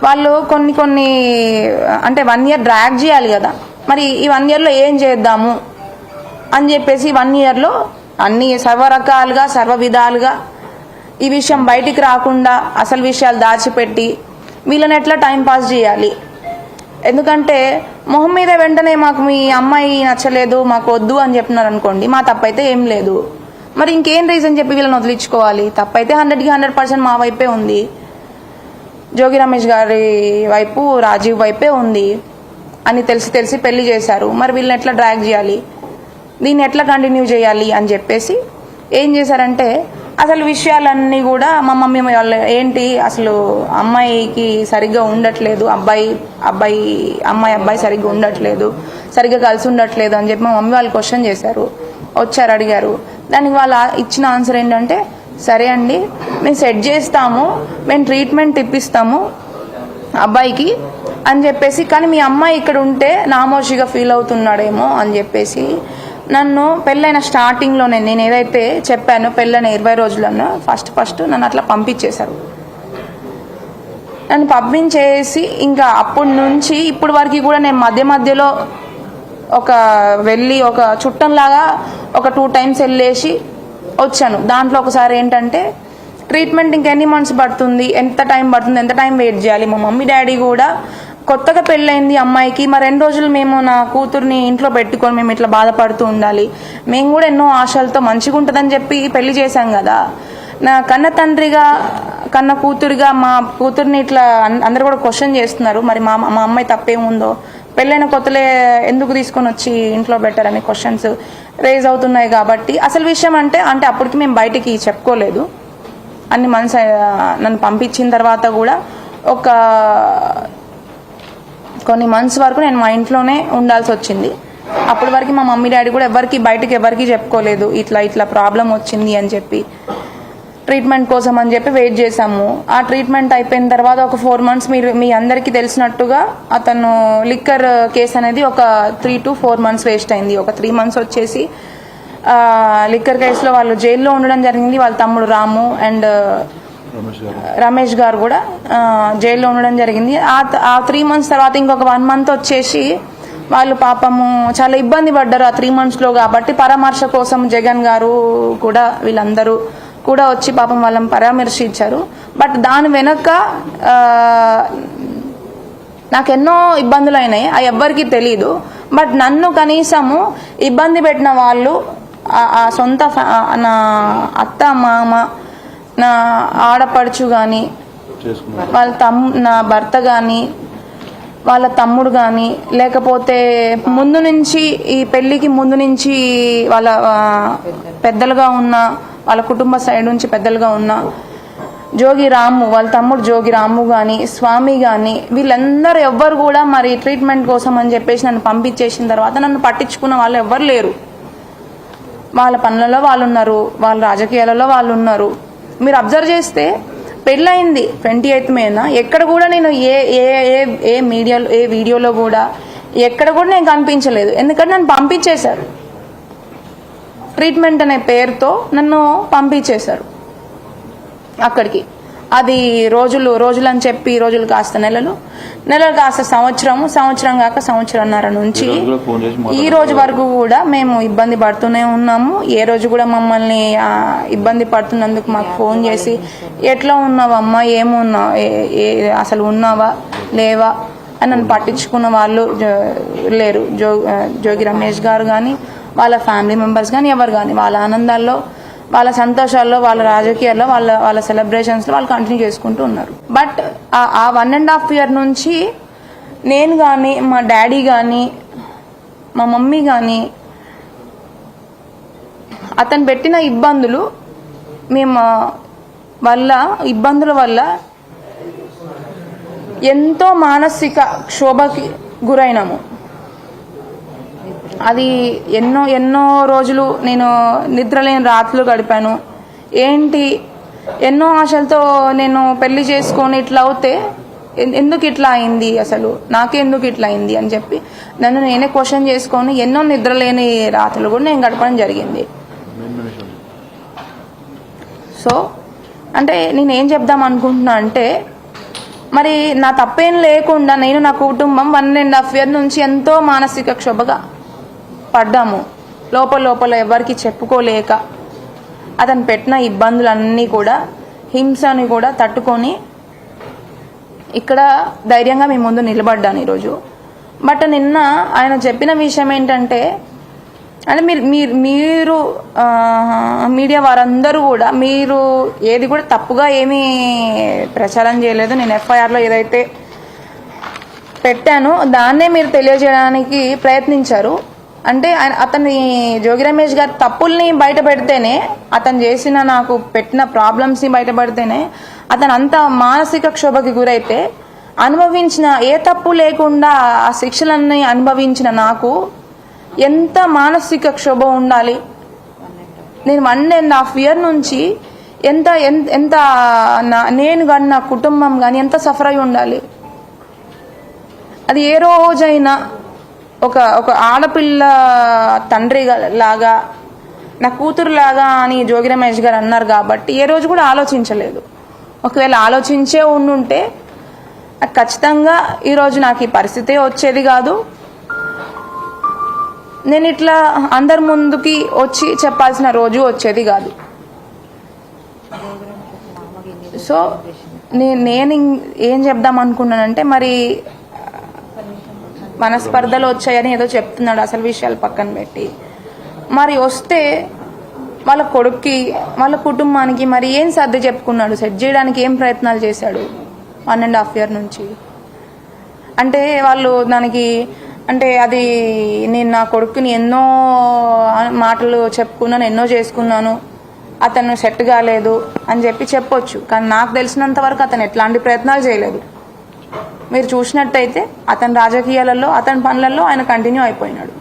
వాళ్ళు కొన్ని అంటే 1 year డ్రాగ్ చేయాలి కదా, మరి ఈ 1 yearలో ఏం చేద్దాము అని చెప్పేసి 1 yearలో అన్ని సర్వరకాలుగా సర్వ విధాలుగా ఈ విషయం బయటికి రాకుండా అసలు విషయాలు దాచిపెట్టి వీళ్ళని ఎట్లా టైం పాస్ చేయాలి. ఎందుకంటే మొహం మీద వెంటనే మాకు మీ అమ్మాయి నచ్చలేదు మాకు వద్దు అని చెప్తున్నారు అనుకోండి, మా తప్పైతే ఏం లేదు. మరి ఇంకేం రీజన్ చెప్పి వీళ్ళని వదిలించుకోవాలి? తప్పైతే 100కి 100% మా వైపే ఉంది, జోగి రమేష్ గారి వైపు రాజీవ్ వైపే ఉంది అని తెలిసి పెళ్లి చేశారు. మరి వీళ్ళని ఎట్లా డ్రాగ్ చేయాలి, దీన్ని ఎట్లా కంటిన్యూ చేయాలి అని చెప్పేసి ఏం చేశారంటే అసలు విషయాలన్నీ కూడా మా మమ్మీ వాళ్ళు ఏంటి అసలు అమ్మాయికి సరిగ్గా ఉండట్లేదు, అబ్బాయి సరిగ్గా ఉండట్లేదు, సరిగ్గా కలిసి ఉండట్లేదు అని చెప్పి మా మమ్మీ వాళ్ళు క్వశ్చన్ చేశారు, వచ్చారు అడిగారు. దానికి వాళ్ళు ఇచ్చిన ఆన్సర్ ఏంటంటే సరే అండి మేము సెట్ చేస్తాము, మేము ట్రీట్మెంట్ ఇప్పిస్తాము అబ్బాయికి అని చెప్పేసి, కానీ మీ అమ్మాయి ఇక్కడ ఉంటే నామోషిగా ఫీల్ అవుతున్నాడేమో అని చెప్పేసి నన్ను పెళ్ళైన స్టార్టింగ్లోనే నేను ఏదైతే చెప్పానో పెళ్ళైన 20 రోజులను ఫస్ట్ నన్ను అట్లా పంపించేశారు. నన్ను పంపించేసి ఇంకా అప్పటి నుంచి ఇప్పటి వరకు కూడా నేను మధ్యలో వెళ్ళి ఒక చుట్టంలాగా ఒక 2 times వెళ్ళేసి వచ్చాను. దాంట్లో ఒకసారి ఏంటంటే ట్రీట్మెంట్ ఇంకెన్ని మంత్స్ పడుతుంది, ఎంత టైం వెయిట్ చేయాలి. మా మమ్మీ డాడీ కూడా కొత్తగా పెళ్ళైంది అమ్మాయికి, మరి 2 రోజులు మేము నా కూతుర్ని ఇంట్లో పెట్టుకొని మేము ఇట్లా బాధపడుతూ ఉండాలి, మేము కూడా ఎన్నో ఆశలతో మంచిగా ఉంటుందని చెప్పి పెళ్లి చేశాం కదా. నా కన్న తండ్రిగా కన్న కూతురిగా మా కూతుర్ని ఇట్లా అందరు కూడా క్వశ్చన్ చేస్తున్నారు, మరి మా అమ్మాయి తప్పేముందో, పెళ్ళైన కొత్తలే ఎందుకు తీసుకొని వచ్చి ఇంట్లో పెట్టారని క్వశ్చన్స్ రేజ్ అవుతున్నాయి. కాబట్టి అసలు విషయం అంటే అప్పటికి మేము బయటికి చెప్పుకోలేదు. అన్ని మంత్స్ నన్ను పంపించిన తర్వాత కూడా కొన్ని మంత్స్ వరకు నేను మా ఇంట్లోనే ఉండాల్సి వచ్చింది. అప్పటి వరకు మా మమ్మీ డాడీ కూడా బయటకి ఎవరికి చెప్పుకోలేదు ఇట్లా ప్రాబ్లం వచ్చింది అని చెప్పి. ట్రీట్మెంట్ కోసం అని చెప్పి వెయిట్ చేశాము. ఆ ట్రీట్మెంట్ అయిపోయిన తర్వాత ఒక 4 months మీ అందరికీ తెలిసినట్టుగా అతను లిక్కర్ కేసు అనేది ఒక 3 to 4 months వేస్ట్ అయింది. ఒక 3 months వచ్చేసి లిక్కర్ కేసులో వాళ్ళు జైల్లో ఉండడం జరిగింది. వాళ్ళ తమ్ముడు రాము అండ్ రమేష్ గారు కూడా జైల్లో ఉండడం జరిగింది. ఆ 3 months తర్వాత ఇంకొక 1 month వచ్చేసి వాళ్ళు పాపము చాలా ఇబ్బంది పడ్డారు ఆ 3 monthsలో. కాబట్టి పరామర్శ కోసం జగన్ గారు కూడా వీళ్ళందరూ కూడా వచ్చి పాపం వాళ్ళని పరామర్శించారు. బట్ దాని వెనక నాకెన్నో ఇబ్బందులు అయినాయి, అవి ఎవ్వరికీ తెలీదు. బట్ నన్ను కనీసము ఇబ్బంది పెట్టిన వాళ్ళు ఆ సొంత నా అత్త మామ నా ఆడపడుచు కానీ నా భర్త కానీ వాళ్ళ తమ్ముడు కానీ లేకపోతే ముందు నుంచి ఈ పెళ్లికి ముందు నుంచి వాళ్ళ పెద్దలుగా ఉన్న వాళ్ళ కుటుంబ సైడ్ నుంచి పెద్దలుగా ఉన్న జోగి రాము వాళ్ళ తమ్ముడు జోగి రాము కానీ స్వామి కానీ వీళ్ళందరూ ఎవ్వరు కూడా మరి ట్రీట్మెంట్ కోసం అని చెప్పేసి నన్ను పంపించేసిన తర్వాత నన్ను పట్టించుకున్న వాళ్ళు ఎవ్వరు లేరు. వాళ్ళ పనులలో వాళ్ళు ఉన్నారు, వాళ్ళ రాజకీయాలలో వాళ్ళు ఉన్నారు. మీరు అబ్జర్వ్ చేస్తే పెళ్ళయింది 28th May. ఎక్కడ కూడా నేను ఏ మీడియాలో ఏ వీడియోలో కూడా ఎక్కడ కూడా నేను కనిపించలేదు. ఎందుకంటే నన్ను పంపించేశారు, ట్రీట్మెంట్ అనే పేరుతో నన్ను పంపించేశారు అక్కడికి. అది రోజులు అని చెప్పి రోజులు కాస్త నెలలు కాస్త సంవత్సరం కాక సంవత్సరంన్నర నుంచి ఈ రోజు వరకు కూడా మేము ఇబ్బంది పడుతూనే ఉన్నాము. ఏ రోజు కూడా మమ్మల్ని ఇబ్బంది పడుతున్నందుకు మాకు ఫోన్ చేసి ఎట్లా ఉన్నావమ్మా, ఏమున్నావు, అసలు ఉన్నావా లేవా అని నన్ను పట్టించుకున్న వాళ్ళు లేరు. జోగి రమేష్ గారు కానీ వాళ్ళ ఫ్యామిలీ మెంబర్స్ కానీ ఎవరు కానీ వాళ్ళ ఆనందాల్లో వాళ్ళ సంతోషాల్లో వాళ్ళ రాజకీయాల్లో వాళ్ళ సెలబ్రేషన్స్లో వాళ్ళు కంటిన్యూ చేసుకుంటూ ఉన్నారు. బట్ ఆ 1.5 year నుంచి నేను కానీ మా డాడీ కానీ మా మమ్మీ కానీ అతను పెట్టిన ఇబ్బందుల వల్ల ఎంతో మానసిక క్షోభకి గురైనాము. అది ఎన్నో రోజులు నేను నిద్రలేని రాత్రులు గడిపాను. ఎన్నో ఆశలతో నేను పెళ్లి చేసుకొని ఇట్లా అవుతే ఎందుకు ఇట్లా అయింది, అసలు నాకెందుకు ఇట్లా అయింది అని చెప్పి నన్ను నేనే క్వశ్చన్ చేసుకొని ఎన్నో నిద్రలేని రాత్రులు కూడా నేను గడపడం జరిగింది. సో అంటే నేనేం చెప్దాం అనుకుంటున్నా అంటే మరి నా తప్పేం లేకుండా నేను నా కుటుంబం 1.5 years నుంచి ఎంతో మానసిక క్షోభగా పడ్డాము. లోపల ఎవరికి చెప్పుకోలేక అతను పెట్టిన ఇబ్బందులన్నీ కూడా, హింసని కూడా తట్టుకొని ఇక్కడ ధైర్యంగా మీ ముందు నిలబడ్డాను ఈరోజు. బట్ నిన్న ఆయన చెప్పిన విషయం ఏంటంటే, అంటే మీరు మీడియా వారందరూ కూడా మీరు ఏది కూడా తప్పుగా ఏమీ ప్రచారం చేయలేదు. నేను ఎఫ్ఐఆర్లో ఏదైతే పెట్టానో దాన్నే మీరు తెలియజేయడానికి ప్రయత్నించారు. అంటే అతని జోగి రమేష్ గారి తప్పుల్ని బయట పెడితేనే, అతను చేసిన నాకు పెట్టిన ప్రాబ్లమ్స్ని బయట పెడితేనే, అతను అంత మానసిక క్షోభకి గురైతే అనుభవించిన, ఏ తప్పు లేకుండా ఆ శిక్షలన్నీ అనుభవించిన నాకు ఎంత మానసిక క్షోభ ఉండాలి. నేను 1.5 years నుంచి ఎంత ఎంత నేను కానీ నా కుటుంబం కానీ ఎంత సఫర్ అయి ఉండాలి. అది ఏ రోజైనా ఒక ఆడపిల్ల తండ్రి లాగా, నా కూతురు లాగా అని జోగి రమేష్ గారు అన్నారు కాబట్టి ఏ రోజు కూడా ఆలోచించలేదు. ఒకవేళ ఆలోచించే ఉండుంటే ఖచ్చితంగా ఈరోజు నాకు ఈ పరిస్థితే వచ్చేది కాదు. నేను ఇట్లా అందరి ముందుకి వచ్చి చెప్పాల్సిన రోజు వచ్చేది కాదు. సో నేను ఏం చెప్దాం అనుకున్నానంటే, మరి మనస్పర్ధలు వచ్చాయని ఏదో చెప్తున్నాడు, అసలు విషయాలు పక్కన పెట్టి. మరి వస్తే వాళ్ళ కొడుక్కి, వాళ్ళ కుటుంబానికి మరి ఏం సర్ది చెప్పుకున్నాడు, సెట్ చేయడానికి ఏం ప్రయత్నాలు చేశాడు 1.5 years నుంచి? అంటే వాళ్ళు దానికి, అంటే అది నేను నా కొడుకుని ఎన్నో మాటలు చెప్పుకున్నాను, ఎన్నో చేసుకున్నాను, అతను సెట్ కాలేదు అని చెప్పొచ్చు. కానీ నాకు తెలిసినంత వరకు అతను ఎట్లాంటి ప్రయత్నాలు చేయలేదు. మీరు చూసినట్టయితే అతని రాజకీయాలలో, అతని పనులలో ఆయన కంటిన్యూ అయిపోయినాడు.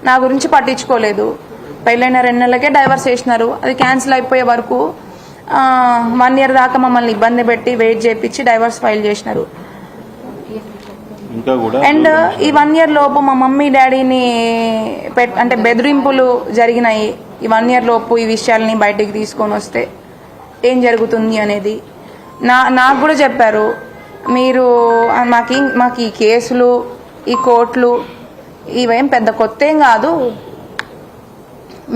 నా గురించి పట్టించుకోలేదు. పెళ్ళైన 2 నెలలకే డైవర్స్ చేసినారు. అది క్యాన్సిల్ అయిపోయే వరకు 1 year దాకా మమ్మల్ని ఇబ్బంది పెట్టి వెయిట్ చేయించి డైవర్స్ ఫైల్ చేసినారు. అండ్ ఈ 1 year లోపు మా మమ్మీ డాడీని అంటే బెదిరింపులు జరిగినాయి. ఈ 1 year లోపు ఈ విషయాల్ని బయటికి తీసుకొని వస్తే ఏం జరుగుతుంది అనేది నాకు కూడా చెప్పారు. మీరు మాకు ఈ కేసులు, ఈ కోర్టులు ఇవేం పెద్ద కొత్త ఏం కాదు.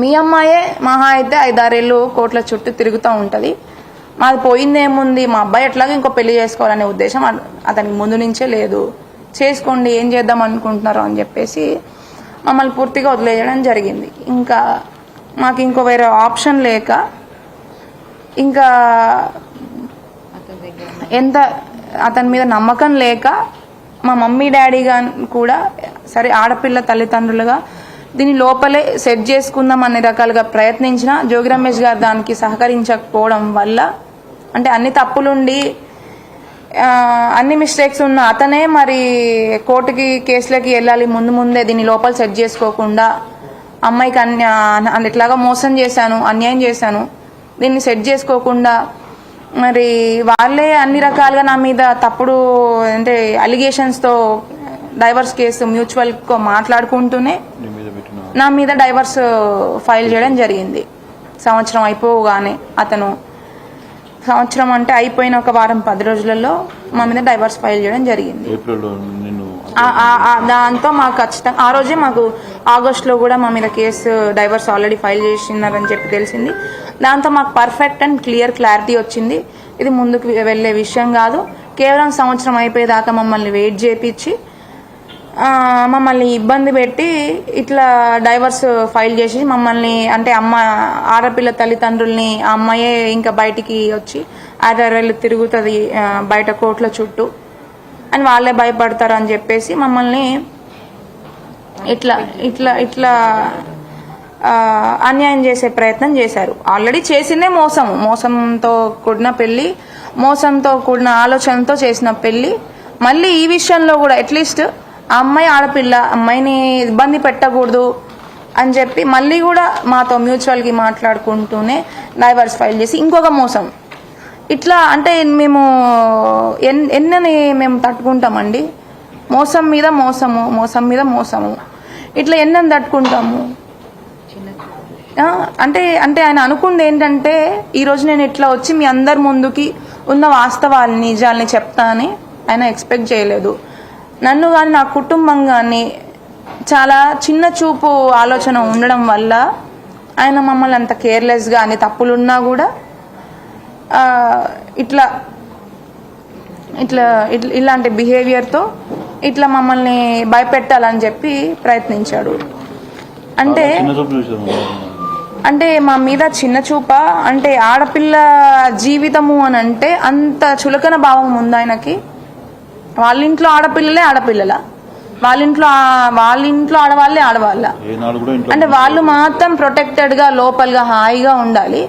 మీ అమ్మాయే మహా అయితే 5-6 ఏళ్ళు కోర్టుల చుట్టూ తిరుగుతూ ఉంటుంది. మాది పోయిందేముంది, మా అబ్బాయి ఎట్లాగో ఇంకో పెళ్లి చేసుకోవాలనే ఉద్దేశం అతనికి ముందు నుంచే లేదు. చేసుకోండి, ఏం చేద్దాం అనుకుంటున్నారు అని చెప్పేసి మమ్మల్ని పూర్తిగా వదిలేయడం జరిగింది. ఇంకా మాకు ఇంకో వేరే ఆప్షన్ లేక, ఇంకా ఎంత అతని మీద నమ్మకం లేక, మా మమ్మీ డాడీ కూడా సరే ఆడపిల్ల తల్లిదండ్రులుగా దీని లోపలే సెట్ చేసుకుందాం అన్ని రకాలుగా ప్రయత్నించిన జోగి రమేష్ గారు దానికి సహకరించకపోవడం వల్ల, అంటే అన్ని తప్పులుండి అన్ని మిస్టేక్స్ ఉన్న అతనే మరి కోర్టుకి కేసులకి వెళ్ళాలి ముందే దీన్ని లోపల సెట్ చేసుకోకుండా, అమ్మాయికి ఇట్లాగా మోసం చేశాను, అన్యాయం చేశాను, దీన్ని సెట్ చేసుకోకుండా మరి వాళ్ళే అన్ని రకాలుగా నా మీద తప్పుడు అంటే అలిగేషన్స్తో డైవర్స్ కేసు మ్యూచువల్గా మాట్లాడుకుంటూనే నా మీద డైవర్స్ ఫైల్ చేయడం జరిగింది. సంవత్సరం అయిపోగానే, అతను సంవత్సరం అంటే అయిపోయిన ఒక వారం 10 రోజులలో మా మీద డైవర్స్ ఫైల్ చేయడం జరిగింది. దాంతో మాకు ఖచ్చితంగా ఆ రోజే మాకు ఆగస్టులో కూడా మా మీద కేసు డైవర్స్ ఆల్రెడీ ఫైల్ చేసినారని చెప్పి తెలిసింది. దాంతో మాకు పర్ఫెక్ట్ అండ్ క్లారిటీ వచ్చింది. ఇది ముందుకు వెళ్ళే విషయం కాదు, కేవలం సంవత్సరం అయిపోయేదాకా మమ్మల్ని వెయిట్ చేయించి మమ్మల్ని ఇబ్బంది పెట్టి ఇట్లా డైవర్స్ ఫైల్ చేసి మమ్మల్ని, అంటే ఆడపిల్ల తల్లిదండ్రుల్ని ఆ అమ్మాయే ఇంకా బయటికి వచ్చి 5-6 ఏళ్ళు తిరుగుతుంది బయట కోర్టుల చుట్టూ అని వాళ్ళే భయపడతారు అని చెప్పేసి మమ్మల్ని ఇట్లా ఇట్లా ఇట్లా అన్యాయం చేసే ప్రయత్నం చేశారు. ఆల్రెడీ చేసిందే మోసంతో కూడిన పెళ్లి, మోసంతో కూడిన ఆలోచనతో చేసిన పెళ్లి. మళ్ళీ ఈ విషయంలో కూడా అట్లీస్ట్ ఆ అమ్మాయి ఆడపిల్ల, అమ్మాయిని ఇబ్బంది పెట్టకూడదు అని చెప్పి మళ్ళీ కూడా మాతో మ్యూచువల్గా మాట్లాడుకుంటూనే డైవర్స్ ఫైల్ చేసి ఇంకొక మోసం. ఇట్లా అంటే మేము ఎన్నని మేము తట్టుకుంటామండి. మోసం మీద మోసము ఇట్లా ఎన్నని తట్టుకుంటాము. అంటే ఆయన అనుకుంది ఏంటంటే, ఈరోజు నేను ఇట్లా వచ్చి మీ అందరి ముందుకి ఉన్న వాస్తవాలు నిజాల్ని చెప్తానని ఆయన ఎక్స్పెక్ట్ చేయలేదు. నన్ను కానీ నా కుటుంబం కానీ చాలా చిన్న చూపు ఆలోచన ఉండడం వల్ల ఆయన మమ్మల్ని అంత కేర్లెస్గా అన్ని తప్పులున్నా కూడా ఇట్లా ఇట్లా ఇలాంటి బిహేవియర్తో ఇట్లా మమ్మల్ని భయపెట్టాలని చెప్పి ప్రయత్నించాడు. అంటే మా మీద చిన్న చూప, అంటే ఆడపిల్ల జీవితము అని అంటే అంత చులకన భావం ఉంది ఆయనకి. వాళ్ళ ఇంట్లో ఆడపిల్లలే ఆడపిల్లల, వాళ్ళ ఇంట్లో ఆడవాళ్ళే ఆడవాళ్ళ, అంటే వాళ్ళు మాత్రం ప్రొటెక్టెడ్గా లోపలగా హాయిగా ఉండాలి.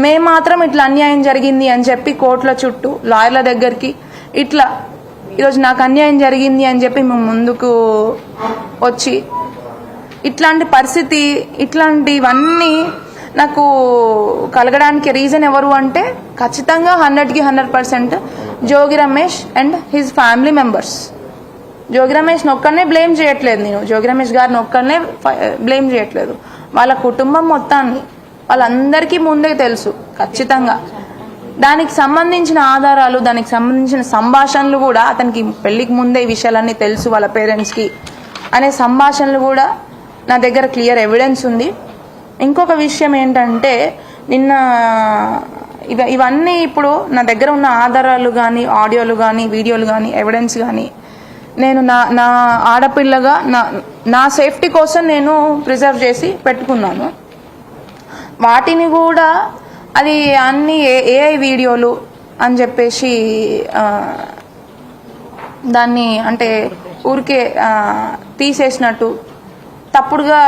మేము మాత్రం ఇట్లా అన్యాయం జరిగింది అని చెప్పి కోర్టుల చుట్టూ లాయర్ల దగ్గరికి ఇట్లా ఈరోజు నాకు అన్యాయం జరిగింది అని చెప్పి మేము ముందుకు వచ్చి ఇట్లాంటి పరిస్థితి ఇట్లాంటివన్నీ నాకు కలగడానికి రీజన్ ఎవరు అంటే ఖచ్చితంగా 100కి 100% Jogi Ramesh and his family members. Jogi Ramesh ఒక్కనే బ్లేమ్ చేయట్లేదు, నేను జోగి రమేష్ గారిని ఒక్కనే బ్లేమ్ చేయట్లేదు, వాళ్ళ కుటుంబం మొత్తాన్ని వాళ్ళందరికీ ముందే తెలుసు ఖచ్చితంగా. దానికి సంబంధించిన ఆధారాలు, దానికి సంబంధించిన సంభాషణలు కూడా అతనికి పెళ్లికి ముందే ఈ విషయాలన్నీ తెలుసు వాళ్ళ పేరెంట్స్కి అనే సంభాషణలు కూడా నా దగ్గర క్లియర్ ఎవిడెన్స్ ఉంది. ఇంకొక విషయం ఏంటంటే నిన్న ఇవన్నీ ఇప్పుడు నా దగ్గర ఉన్న ఆధారాలు కానీ ఆడియోలు కానీ వీడియోలు కానీ ఎవిడెన్స్ కానీ నేను నా ఆడపిల్లగా నా సేఫ్టీ కోసం నేను ప్రిజర్వ్ చేసి పెట్టుకున్నాను. వాటిని కూడా అది అన్ని ఏఐ వీడియోలు అని చెప్పేసి దాన్ని అంటే ఊరికే తీసేసినట్టు తప్పుడుగా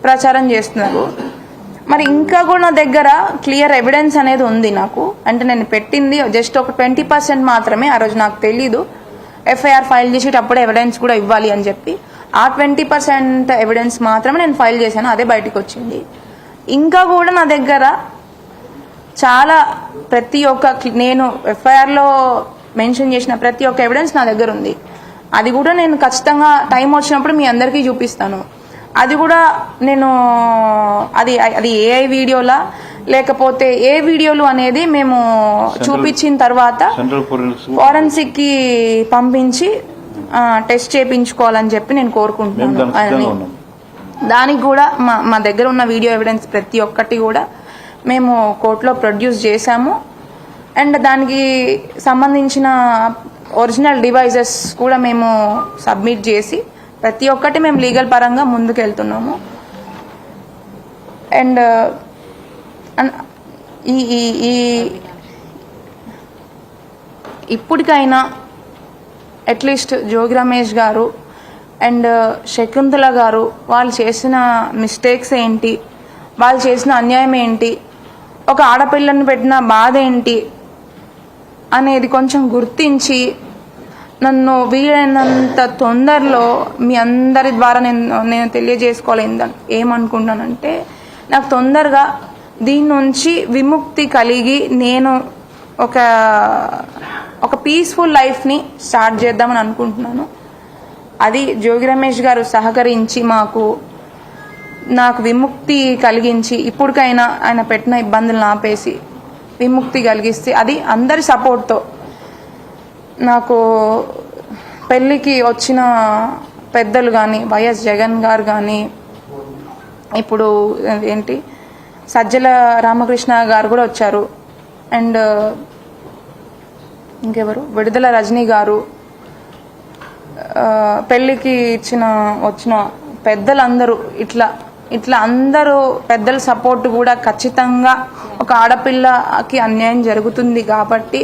ప్రచారం చేస్తున్నారు. మరి ఇంకా కూడా నా దగ్గర క్లియర్ ఎవిడెన్స్ అనేది ఉంది నాకు. అంటే నేను పెట్టింది జస్ట్ ఒక 20% మాత్రమే. ఆ రోజు నాకు తెలీదు ఎఫ్ఐఆర్ ఫైల్ చేసేటప్పుడు ఎవిడెన్స్ కూడా ఇవ్వాలి అని చెప్పి ఆ 20% ఎవిడెన్స్ మాత్రమే నేను ఫైల్ చేశాను, అదే బయటకు వచ్చింది. ఇంకా కూడా నా దగ్గర చాలా ప్రతి ఒక్క నేను ఎఫ్ఐఆర్లో మెన్షన్ చేసిన ప్రతి ఒక్క ఎవిడెన్స్ నా దగ్గర ఉంది. అది కూడా నేను ఖచ్చితంగా టైం వచ్చినప్పుడు మీ అందరికీ చూపిస్తాను. అది కూడా నేను అది ఏఐ వీడియోలా లేకపోతే ఏ వీడియోలు అనేది మేము చూపించిన తర్వాత ఫోరెన్సిక్ కి పంపించి టెస్ట్ చేయించుకోవాలని చెప్పి నేను కోరుకుంటున్నాను. దానికి కూడా మా దగ్గర ఉన్న వీడియో ఎవిడెన్స్ ప్రతి ఒక్కటి కూడా మేము కోర్టులో ప్రొడ్యూస్ చేశాము. అండ్ దానికి సంబంధించిన ఒరిజినల్ డివైజెస్ కూడా మేము సబ్మిట్ చేసి ప్రతి ఒక్కటి మేము లీగల్ పరంగా ముందుకు వెళ్తున్నాము. అండ్ ఈ ఇప్పటికైనా అట్లీస్ట్ జోగి రమేష్ గారు అండ్ శకుంతల గారు వాళ్ళు చేసిన మిస్టేక్స్ ఏంటి, వాళ్ళు చేసిన అన్యాయం ఏంటి, ఒక ఆడపిల్లని పెట్టిన బాధ ఏంటి అనేది కొంచెం గుర్తించి నన్ను వీలైనంత తొందరలో మీ అందరి ద్వారా నేను తెలియజేసుకోవాలి. ఏమనుకుంటానంటే నాకు తొందరగా దీని నుంచి విముక్తి కలిగి నేను ఒక పీస్ఫుల్ లైఫ్ని స్టార్ట్ చేద్దామని అనుకుంటున్నాను. అది జోగి రమేష్ గారు సహకరించి నాకు విముక్తి కలిగించి ఇప్పటికైనా ఆయన పెట్టిన ఇబ్బందులను ఆపేసి విముక్తి కలిగిస్తే అది అందరి సపోర్ట్తో. నాకు పెళ్ళికి వచ్చిన పెద్దలు కానీ వైఎస్ జగన్ గారు కానీ ఇప్పుడు ఏంటి సజ్జల రామకృష్ణ గారు కూడా వచ్చారు. అండ్ ఇంకెవరు విడుదల రజనీ గారు, పెళ్ళికి వచ్చిన పెద్దలందరూ ఇట్లా అందరూ పెద్దల సపోర్ట్ కూడా ఖచ్చితంగా ఒక ఆడపిల్లకి అన్యాయం జరుగుతుంది కాబట్టి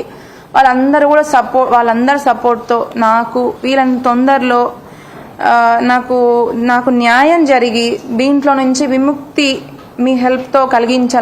వాళ్ళందరి సపోర్ట్తో నాకు వీళ్ళని తొందరలో నాకు న్యాయం జరిగి దీంట్లో నుంచి విముక్తి మీ హెల్ప్తో కలిగించాలని